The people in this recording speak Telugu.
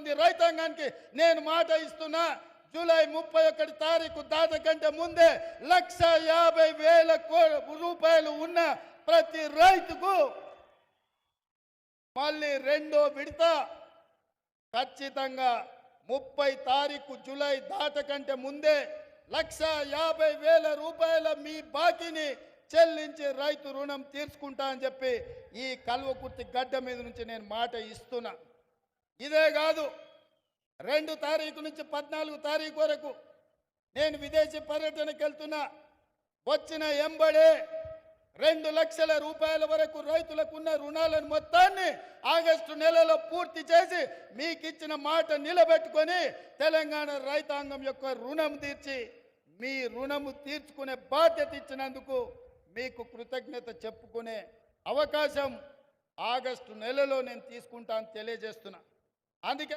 మంది రైతాంగానికి నేను మాట ఇస్తున్నా. జూలై 31 తారీఖు దాట కంటే ముందే 1,50,000 రూపాయలు ఉన్న ప్రతి రైతుకు మళ్ళీ రెండో విడత ఖచ్చితంగా 30 తారీఖు జూలై దాట కంటే ముందే 1,50,000 రూపాయల మీ బాకీని చెల్లించి రైతు రుణం తీర్చుకుంటా అని చెప్పి ఈ కల్వకుర్తి గడ్డ మీద నుంచి నేను మాట ఇస్తున్నా. ఇదే కాదు, 2 తారీఖు నుంచి 14 తారీఖు వరకు నేను విదేశీ పర్యటనకు వెళ్తున్నా. వచ్చిన ఎంబడే 2 లక్షల రూపాయల వరకు రైతులకు ఉన్న రుణాలను మొత్తాన్ని ఆగస్టు నెలలో పూర్తి చేసి మీకు ఇచ్చిన మాట నిలబెట్టుకొని తెలంగాణ రైతాంగం యొక్క రుణం తీర్చి మీ రుణము తీర్చుకునే బాధ్యత ఇచ్చినందుకు మీకు కృతజ్ఞత చెప్పుకునే అవకాశం ఆగస్టు నెలలో నేను తీసుకుంటాను తెలియజేస్తున్నా. అందుకే